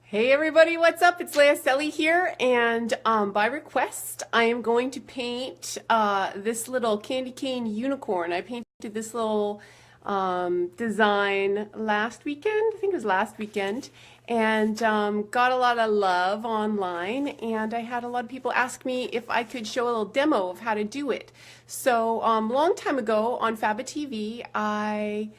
Hey everybody, what's up? It's Leah Selly here, and by request, I am going to paint this little candy cane unicorn. I painted this little design last weekend, I think it was last weekend, and got a lot of love online, and I had a lot of people ask me if I could show a little demo of how to do it. So long time ago on FAB TV, I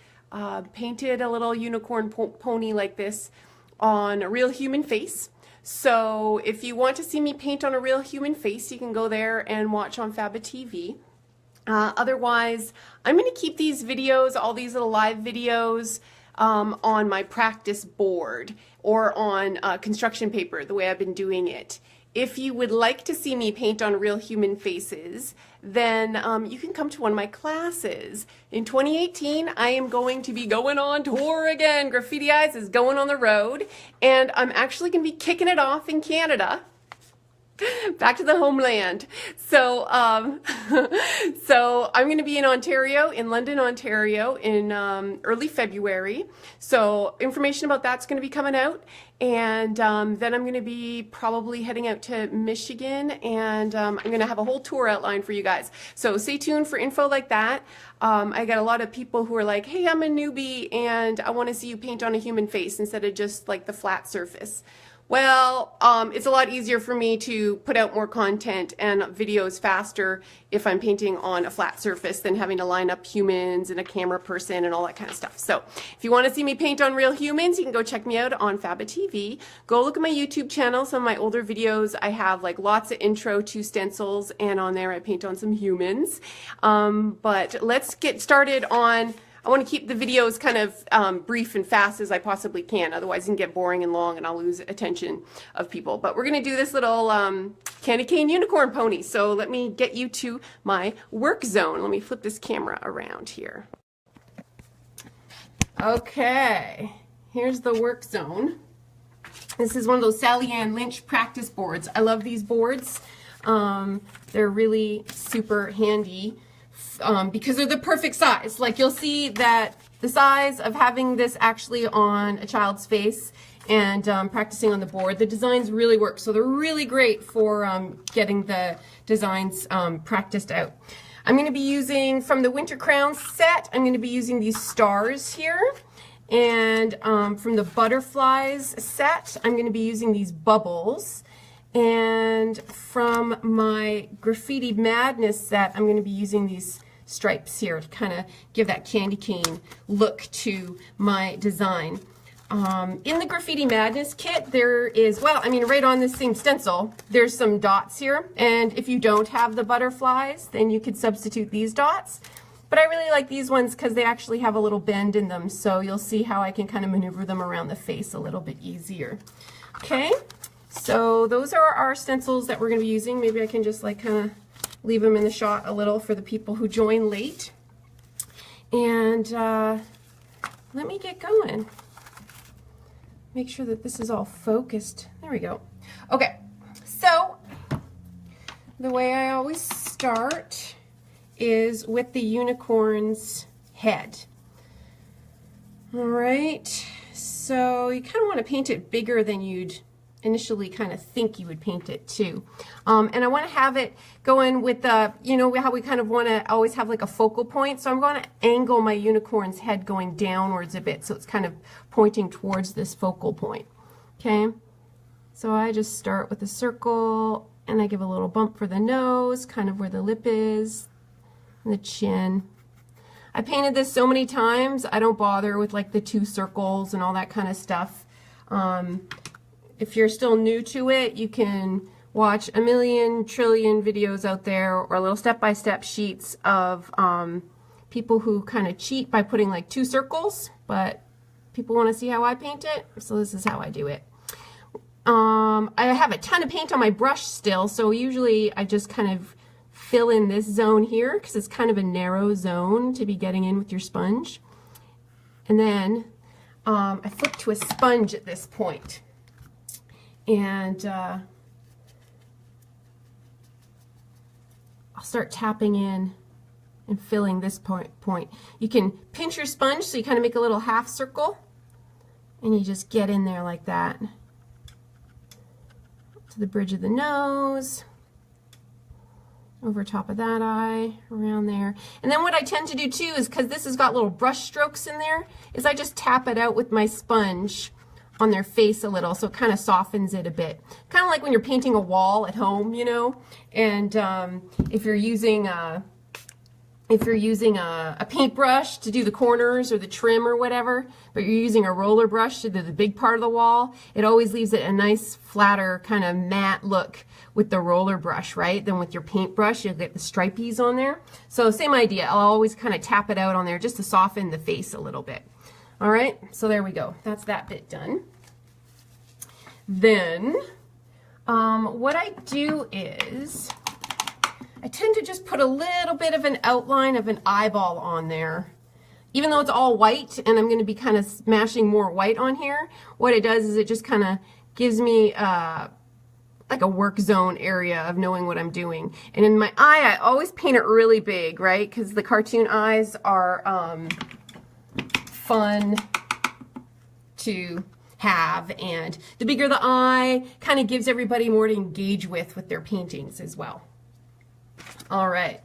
painted a little unicorn pony like this on a real human face. So if you want to see me paint on a real human face, you can go there and watch on FAB TV. Otherwise, I'm going to keep these videos, all these little live videos, on my practice board or on construction paper, the way I've been doing it. If you would like to see me paint on real human faces, then you can come to one of my classes. In 2018, I am going to be going on tour again. GraffitiEyes is going on the road, and I'm actually going to be kicking it off in Canada. Back to the homeland. So, so I'm going to be in Ontario, in London, Ontario, in early February. So information about that's going to be coming out, and then I'm going to be probably heading out to Michigan, and I'm going to have a whole tour outline for you guys. So stay tuned for info like that. I got a lot of people who are like, "Hey, I'm a newbie, and I want to see you paint on a human face instead of just like the flat surface." Well, it's a lot easier for me to put out more content and videos faster if I'm painting on a flat surface than having to line up humans and a camera person and all that kind of stuff. So if you want to see me paint on real humans, you can go check me out on FAB TV. Go look at my YouTube channel, some of my older videos. I have like lots of intro to stencils, and on there I paint on some humans. But let's get started on, I want to keep the videos kind of brief and fast as I possibly can. Otherwise, it can get boring and long, and I'll lose attention of people. But we're going to do this little candy cane unicorn pony. So let me get you to my work zone. Let me flip this camera around here. Okay, here's the work zone. This is one of those Sally Ann Lynch practice boards. I love these boards. They're really super handy. Because they're the perfect size. Like, you'll see that the size of having this actually on a child's face and practicing on the board, the designs really work. So they're really great for getting the designs practiced out. I'm going to be using, from the Winter Crown set, I'm going to be using these stars here. And from the Butterflies set, I'm going to be using these bubbles. And from my Graffiti Madness set, I'm going to be using these stripes here to kind of give that candy cane look to my design. In the Graffiti Madness kit, there is, well, I mean, right on this same stencil, there's some dots here. And if you don't have the butterflies, then you could substitute these dots. But I really like these ones because they actually have a little bend in them. So you'll see how I can kind of maneuver them around the face a little bit easier. Okay. So those are our stencils that we're going to be using. Maybe I can just like kind of leave them in the shot a little for the people who join late. And let me get going. Make sure that this is all focused. There we go. Okay, so the way I always start is with the unicorn's head. All right, so you kind of want to paint it bigger than you'd initially kind of think you would paint it too. And I want to have it going with the, you know, how we kind of want to always have like a focal point. So I'm going to angle my unicorn's head going downwards a bit so it's kind of pointing towards this focal point. Okay, so I just start with a circle and I give a little bump for the nose, kind of where the lip is, and the chin. I painted this so many times, I don't bother with like the two circles and all that kind of stuff. If you're still new to it, you can watch a million trillion videos out there or little step-by-step sheets of people who kind of cheat by putting like two circles, but people want to see how I paint it, so this is how I do it. I have a ton of paint on my brush still, so usually I just kind of fill in this zone here because it's kind of a narrow zone to be getting in with your sponge. And then I flip to a sponge at this point. And I'll start tapping in and filling this point. You can pinch your sponge so you kind of make a little half circle, and you just get in there like that. to the bridge of the nose, over top of that eye, around there. And then what I tend to do too is, because this has got little brush strokes in there, is I just tap it out with my sponge on their face a little, so it kind of softens it a bit. Kind of like when you're painting a wall at home, you know, and if you're using a paintbrush to do the corners or the trim or whatever, but you're using a roller brush to do the big part of the wall, it always leaves it a nice flatter kind of matte look with the roller brush, right? Then with your paintbrush, you'll get the stripies on there. So same idea, I'll always kind of tap it out on there just to soften the face a little bit. All right, so there we go. That's that bit done. Then what I do is I tend to just put a little bit of an outline of an eyeball on there. Even though it's all white and I'm going to be kind of smashing more white on here, what it does is it just kind of gives me like a work zone area of knowing what I'm doing. And in my eye, I always paint it really big, right? Because the cartoon eyes are fun to have, and the bigger the eye kind of gives everybody more to engage with their paintings as well. All right,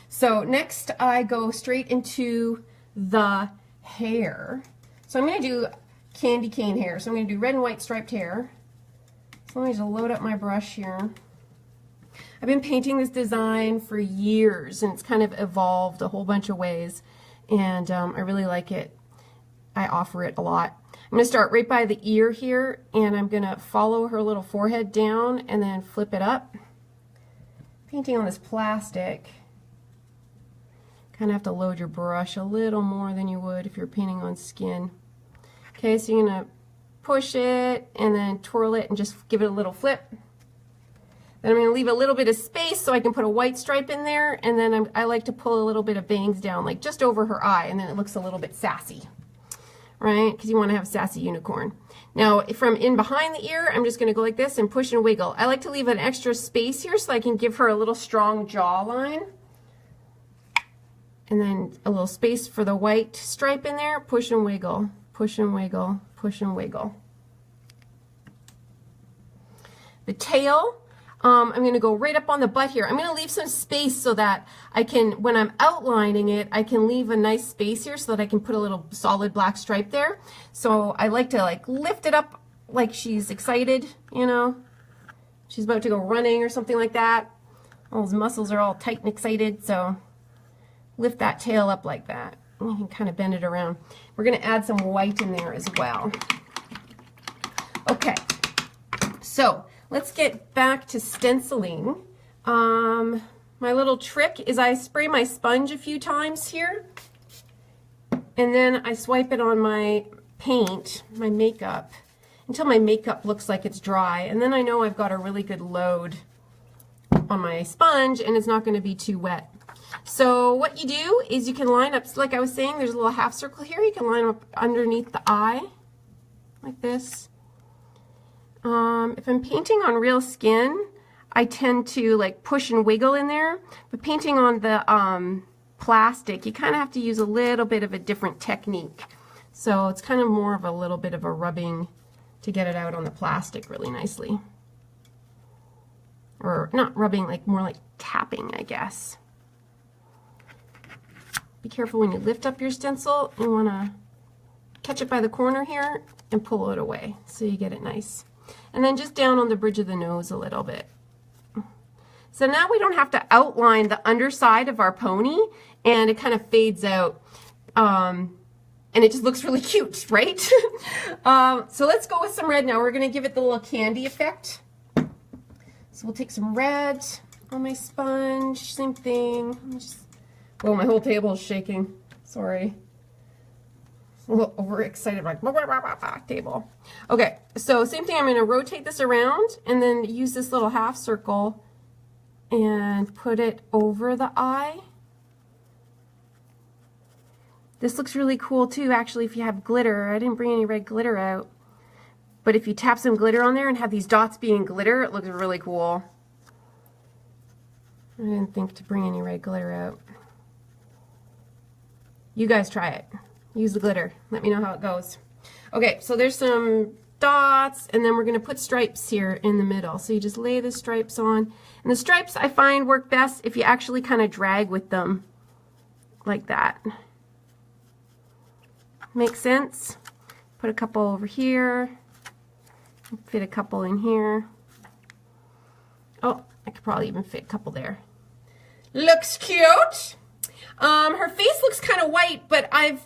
so next I go straight into the hair. So I'm going to do candy cane hair. So I'm going to do red and white striped hair. So let me just load up my brush here. I've been painting this design for years, and it's kind of evolved a whole bunch of ways, and I really like it. I offer it a lot. I'm going to start right by the ear here, and I'm going to follow her little forehead down and then flip it up. Painting on this plastic, kind of have to load your brush a little more than you would if you're painting on skin. Okay, so you're going to push it and then twirl it and just give it a little flip. Then I'm going to leave a little bit of space so I can put a white stripe in there, and then I like to pull a little bit of bangs down, like just over her eye, and then it looks a little bit sassy, right? Because you want to have a sassy unicorn. Now, from in behind the ear, I'm just going to go like this and push and wiggle. I like to leave an extra space here so I can give her a little strong jawline. And then a little space for the white stripe in there. Push and wiggle, push and wiggle, push and wiggle. The tail, I'm going to go right up on the butt here. I'm going to leave some space so that I can, when I'm outlining it, I can leave a nice space here so that I can put a little solid black stripe there. So I like to like lift it up like she's excited, you know. She's about to go running or something like that. All those muscles are all tight and excited, so lift that tail up like that. You can kind of bend it around. We're going to add some white in there as well. Okay, so let's get back to stenciling. My little trick is I spray my sponge a few times here, and then I swipe it on my paint, my makeup, until my makeup looks like it's dry, and then I know I've got a really good load on my sponge and it's not going to be too wet. So what you do is you can line up, like I was saying, there's a little half circle here. You can line up underneath the eye like this. If I'm painting on real skin, I tend to like push and wiggle in there, but painting on the plastic, you kind of have to use a little bit of a different technique. So it's kind of more of a little bit of a rubbing to get it out on the plastic really nicely. Or not rubbing, like more like tapping, I guess. Be careful when you lift up your stencil. You want to catch it by the corner here and pull it away so you get it nice. And then just down on the bridge of the nose a little bit. So now we don't have to outline the underside of our pony, and it kind of fades out. And it just looks really cute, right? So let's go with some red now. We're going to give it the little candy effect. So we'll take some red on my sponge, same thing. Well, my whole table is shaking. Sorry. A little overexcited, like table. Okay, so same thing. I'm going to rotate this around and then use this little half circle and put it over the eye. This looks really cool too, actually, if you have glitter. I didn't bring any red glitter out, but if you tap some glitter on there and have these dots being glitter, it looks really cool. I didn't think to bring any red glitter out. You guys try it. Use the glitter. Let me know how it goes. Okay, so there's some dots, and then we're going to put stripes here in the middle. So you just lay the stripes on. And the stripes I find work best if you actually kind of drag with them like that. Make sense? Put a couple over here. Fit a couple in here. Oh, I could probably even fit a couple there. Looks cute. Her face looks kind of white, but I've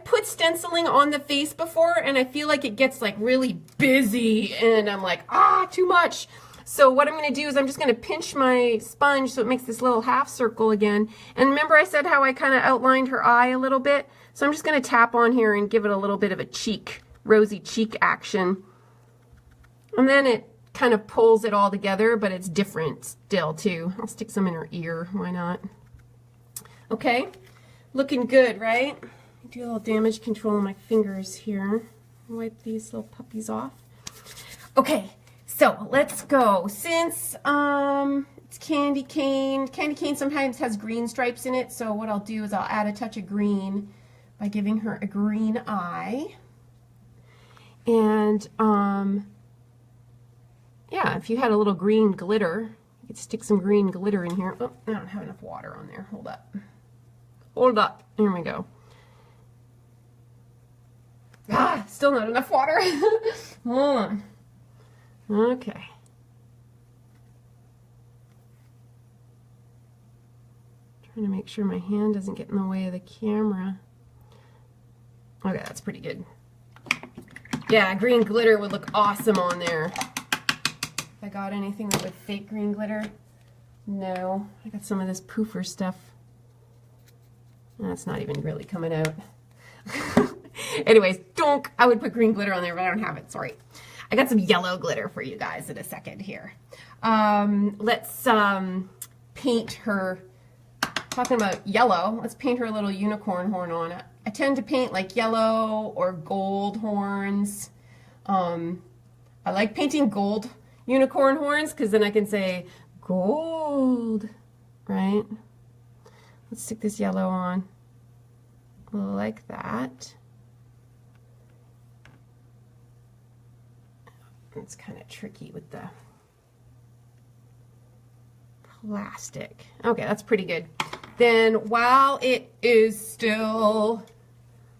put stenciling on the face before, and I feel like it gets like really busy, and I'm like, too much. So what I'm going to do is I'm just going to pinch my sponge so it makes this little half circle again. And remember I said how I kind of outlined her eye a little bit? So I'm just going to tap on here and give it a little bit of a cheek, rosy cheek action. And then it kind of pulls it all together, but it's different still too. I'll stick some in her ear, why not? Okay, looking good, right? Do a little damage control on my fingers here. Wipe these little puppies off. Okay, so let's go. Since it's candy cane sometimes has green stripes in it, so what I'll do is I'll add a touch of green by giving her a green eye. And yeah, if you had a little green glitter, you could stick some green glitter in here. Oh, I don't have enough water on there. Hold up. Hold up. Here we go. Still not enough water. Hold on. Okay. Trying to make sure my hand doesn't get in the way of the camera. Okay, that's pretty good. Yeah, green glitter would look awesome on there. If I got anything that would fake green glitter? No. I got some of this poofer stuff. That's not even really coming out. Anyways, donk. I would put green glitter on there, but I don't have it. Sorry. I got some yellow glitter for you guys in a second here. Let's paint her. Talking about yellow, let's paint her a little unicorn horn on it. I tend to paint like yellow or gold horns. I like painting gold unicorn horns because then I can say gold, right? Let's stick this yellow on like that. It's kind of tricky with the plastic. Okay, that's pretty good. Then while it is still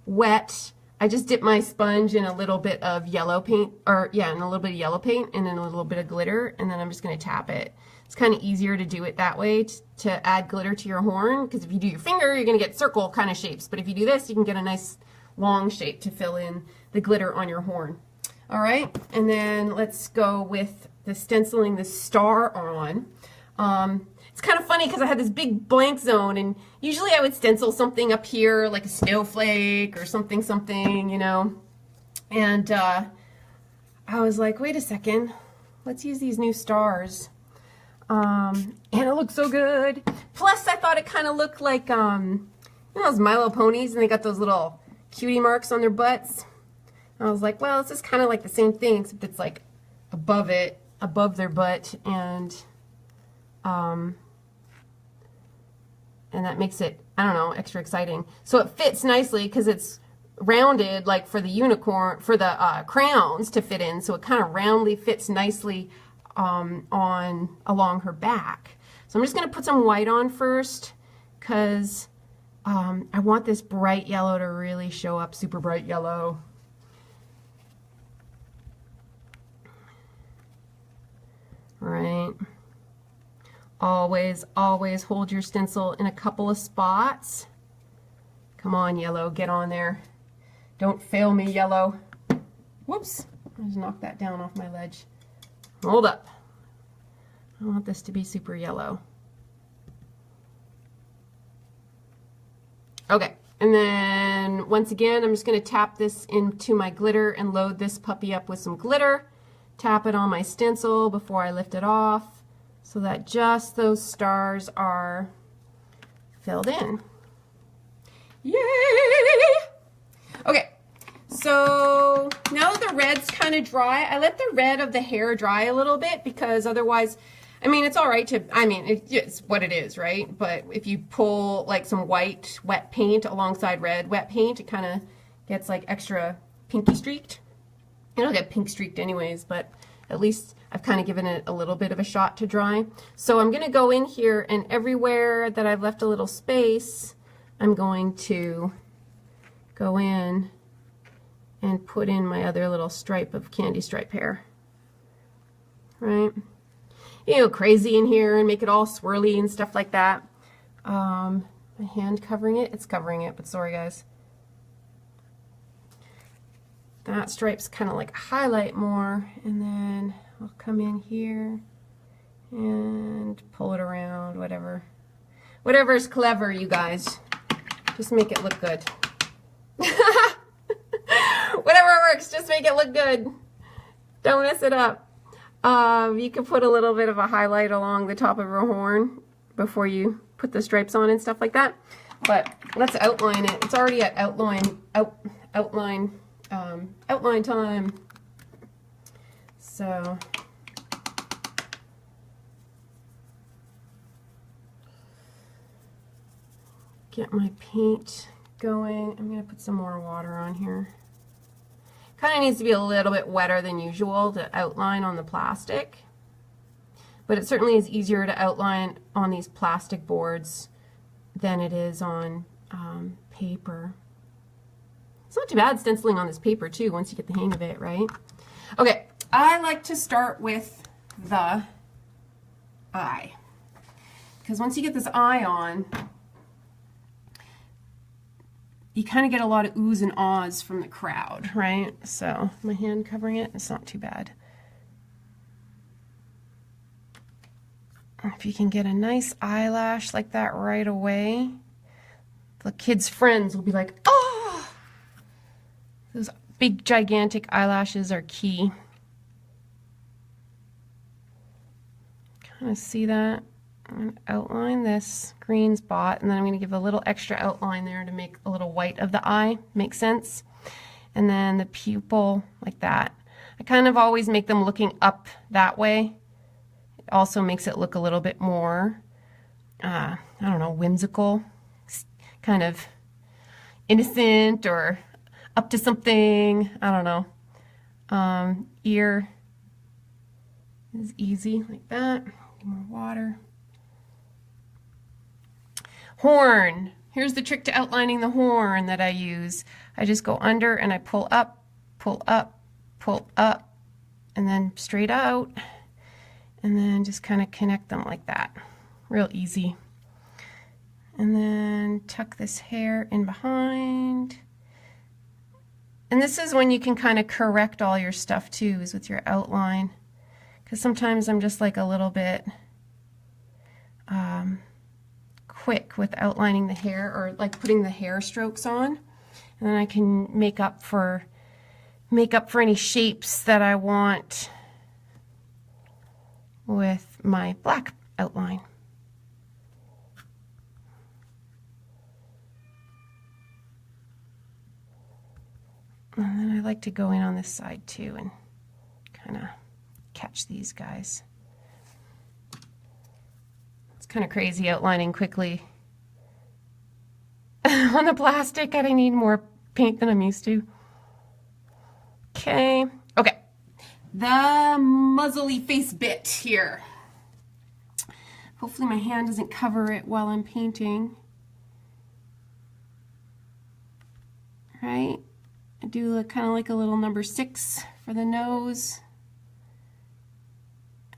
wet, I just dip my sponge in a little bit of yellow paint, or yeah, in a little bit of yellow paint and then a little bit of glitter, and then I'm just going to tap it. It's kind of easier to do it that way to add glitter to your horn, because if you do your finger, you're going to get circle kind of shapes, but if you do this, you can get a nice long shape to fill in the glitter on your horn. All right, and then let's go with the stenciling the star on. It's kind of funny because I had this big blank zone, and usually I would stencil something up here like a snowflake or something, you know. And I was like, wait a second, let's use these new stars. And it looks so good. Plus, I thought it kind of looked like, you know those Milo ponies, and they got those little cutie marks on their butts. I was like, well, this is kind of like the same thing, except it's like above it, above their butt, and that makes it, I don't know, extra exciting. So it fits nicely because it's rounded, like for the unicorn, for the crowns to fit in. So it kind of roundly fits nicely along her back. So I'm just going to put some white on first because I want this bright yellow to really show up, super bright yellow. Right. Always, always hold your stencil in a couple of spots. Come on, yellow, get on there. Don't fail me, yellow. Whoops, I just knocked that down off my ledge. Hold up. I want this to be super yellow. Okay, and then once again, I'm just going to tap this into my glitter and load this puppy up with some glitter. Tap it on my stencil before I lift it off so that just those stars are filled in. Yay! Okay, so now that the red's kind of dry, I let the red of the hair dry a little bit because otherwise, I mean, it's all right to, I mean, it's what it is, right? But if you pull like some white wet paint alongside red wet paint, it kind of gets like extra pinky streaked. It'll get pink streaked anyways, but at least I've kind of given it a little bit of a shot to dry. So I'm going to go in here, and everywhere that I've left a little space, I'm going to go in and put in my other little stripe of candy stripe hair. Right? You know, crazy in here and make it all swirly and stuff like that. My hand covering it? It's covering it, but sorry guys. That stripe's kind of like highlight more, and then I'll come in here and pull it around, whatever. Whatever's clever, you guys. Just make it look good. Whatever works, just make it look good. Don't mess it up. You can put a little bit of a highlight along the top of her horn before you put the stripes on and stuff like that. But let's outline it. It's already at outline time. So get my paint going. I'm going to put some more water on here. Kind of needs to be a little bit wetter than usual to outline on the plastic, but it certainly is easier to outline on these plastic boards than it is on paper. It's not too bad stenciling on this paper too once you get the hang of it, right? Okay, I like to start with the eye, because once you get this eye on, you kind of get a lot of oohs and ahs from the crowd, right? So my hand covering it, it's not too bad. If you can get a nice eyelash like that right away, the kids' friends will be like, oh! Those big, gigantic eyelashes are key. Kind of see that? I'm going to outline this green spot, and then I'm going to give a little extra outline there to make a little white of the eye. Makes sense? And then the pupil, like that. I kind of always make them looking up that way. It also makes it look a little bit more, I don't know, whimsical, kind of innocent or up to something. I don't know. Ear is easy, like that. More water. Horn. Here's the trick to outlining the horn that I use. I just go under and I pull up, pull up, pull up, and then straight out, and then just kind of connect them like that. Real easy. And then tuck this hair in behind. And this is when you can kind of correct all your stuff too, is with your outline. Because sometimes I'm just like a little bit quick with outlining the hair, or like putting the hair strokes on, and then I can make up for any shapes that I want with my black outline. And then I like to go in on this side too and kind of catch these guys. It's kind of crazy outlining quickly on the plastic. I need more paint than I'm used to. Okay, the muzzly face bit here. Hopefully my hand doesn't cover it while I'm painting. Right? I do kind of like a little number 6 for the nose.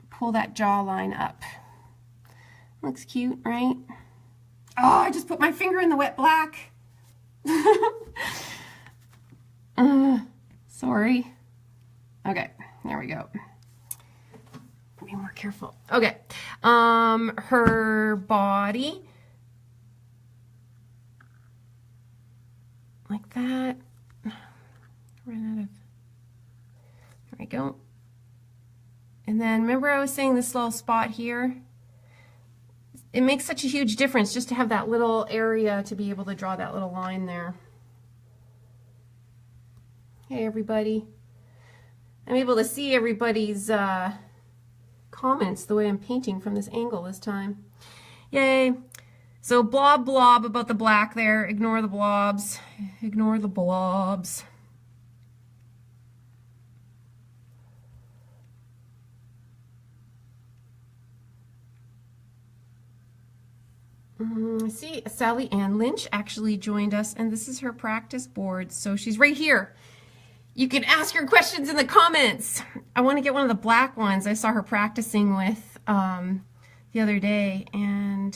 Pull that jawline up. Looks cute, right? Oh, I just put my finger in the wet black. Sorry. Okay, there we go. Be more careful. Okay, her body. Like that. Ran out of, there we go. And then remember I was saying this little spot here? It makes such a huge difference just to have that little area to be able to draw that little line there. Hey everybody. I'm able to see everybody's comments the way I'm painting from this angle this time. Yay. So blob blob about the black there. Ignore the blobs. Ignore the blobs. See, Sally Ann Lynch actually joined us, and this is her practice board, so she's right here. You can ask her questions in the comments. I want to get one of the black ones I saw her practicing with the other day, and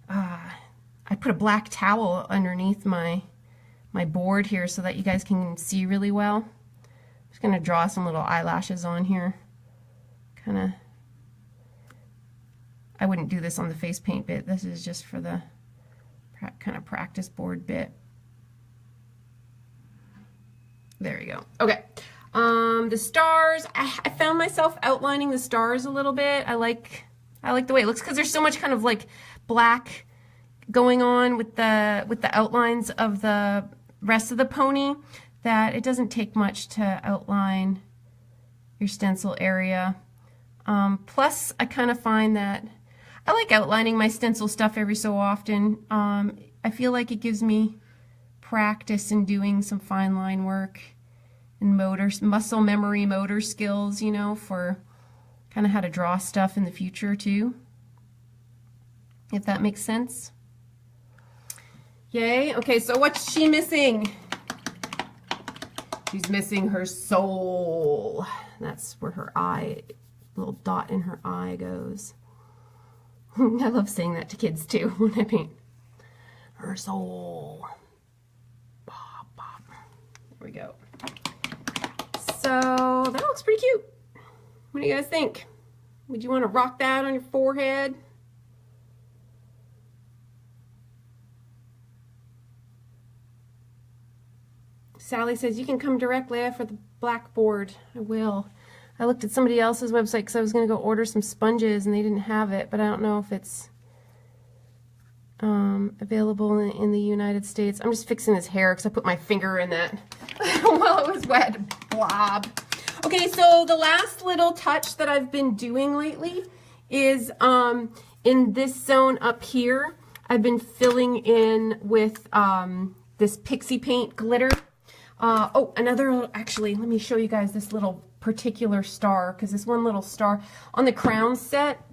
I put a black towel underneath my board here so that you guys can see really well. I'm just going to draw some little eyelashes on here. Kind of. I wouldn't do this on the face paint bit. This is just for the kind of practice board bit. There you go. Okay. The stars. I found myself outlining the stars a little bit. I like the way it looks because there's so much kind of like black going on with the outlines of the rest of the pony that it doesn't take much to outline your stencil area. Plus, I kind of find that I like outlining my stencil stuff every so often. I feel like it gives me practice in doing some fine line work and muscle memory, motor skills, you know, for kind of how to draw stuff in the future too, if that makes sense. Yay. Okay, so what's she missing? She's missing her soul. That's where her eye, little dot in her eye goes. I love saying that to kids too when I paint. Her soul. Bop, bop. There we go. So that looks pretty cute. What do you guys think? Would you want to rock that on your forehead? Sally says you can come directly for the blackboard. I will. I looked at somebody else's website because I was going to go order some sponges and they didn't have it, but I don't know if it's available in the United States. I'm just fixing his hair because I put my finger in that while it was wet. Blob. Okay, so the last little touch that I've been doing lately is in this zone up here, I've been filling in with this Pixie Paint glitter. Actually, let me show you guys this little particular star, because this one little star on the crown set,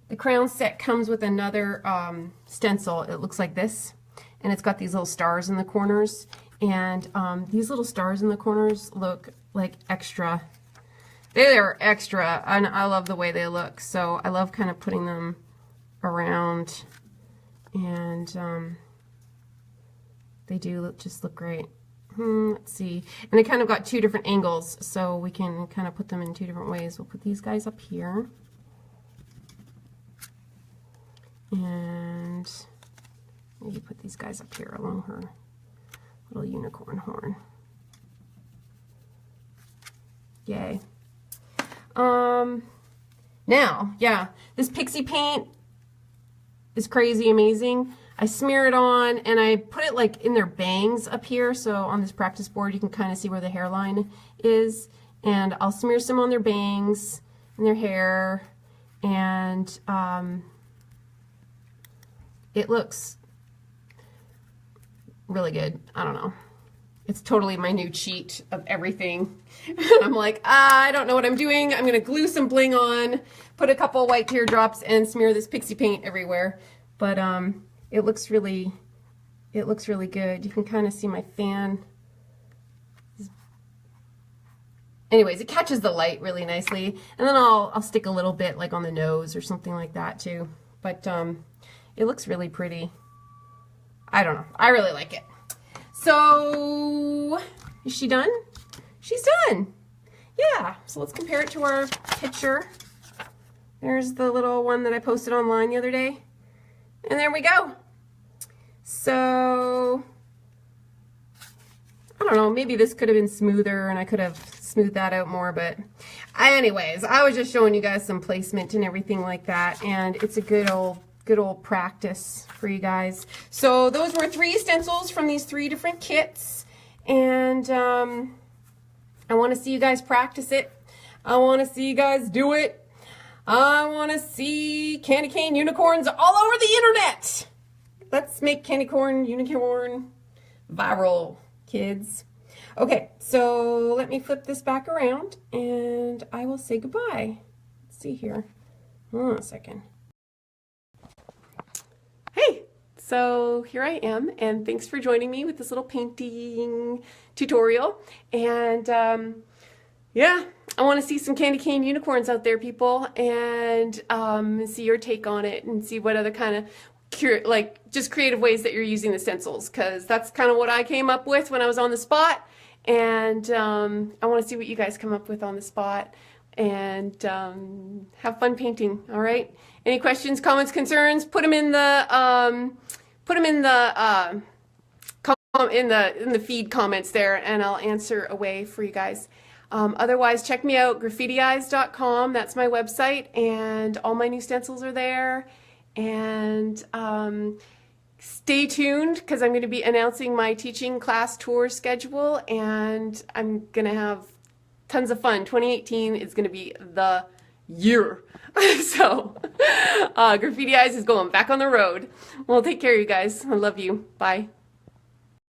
the crown set comes with another stencil. It looks like this, and it's got these little stars in the corners, and these little stars in the corners look like extra. They are extra, and I love the way they look, so I love kind of putting them around, and they do just look great. Let's see. And they kind of got two different angles, so we can kind of put them in two different ways. We'll put these guys up here. And maybe put these guys up here along her little unicorn horn. Yay. Now, yeah, this Pixie Paint is crazy amazing. I smear it on and I put it like in their bangs up here, so on this practice board you can kind of see where the hairline is, and I'll smear some on their bangs and their hair, and it looks really good. I don't know. It's totally my new cheat of everything. I'm like, I don't know what I'm doing. I'm gonna glue some bling on, put a couple white teardrops, and smear this Pixie Paint everywhere. But it looks really good. You can kind of see my fan. Anyways, it catches the light really nicely, and then I'll stick a little bit like on the nose or something like that too. But it looks really pretty. I don't know. I really like it. So, is she done? She's done. Yeah. So let's compare it to our picture. There's the little one that I posted online the other day, and there we go. So, I don't know, maybe this could have been smoother and I could have smoothed that out more, but anyways, I was just showing you guys some placement and everything like that, and it's a good old practice for you guys. So those were 3 stencils from these 3 different kits, and I want to see you guys practice it. I want to see you guys do it. I want to see candy cane unicorns all over the internet. Let's make candy corn unicorn viral, kids. Okay, so let me flip this back around and I will say goodbye. Let's see here. Hold on a second. So here I am, and thanks for joining me with this little painting tutorial. And yeah, I want to see some candy cane unicorns out there, people, and see your take on it and see what other kind of just creative ways that you're using the stencils, because that's kind of what I came up with when I was on the spot. And I want to see what you guys come up with on the spot, and have fun painting. All right. Any questions, comments, concerns? Put them in the in the feed comments there, and I'll answer away for you guys. Otherwise, check me out, GraffitiEyes.com. That's my website, and all my new stencils are there. And stay tuned, because I'm going to be announcing my teaching class tour schedule, and I'm going to have tons of fun. 2018 is going to be the year. So Graffiti Eyes is going back on the road. Well, take care, you guys. I love you. Bye.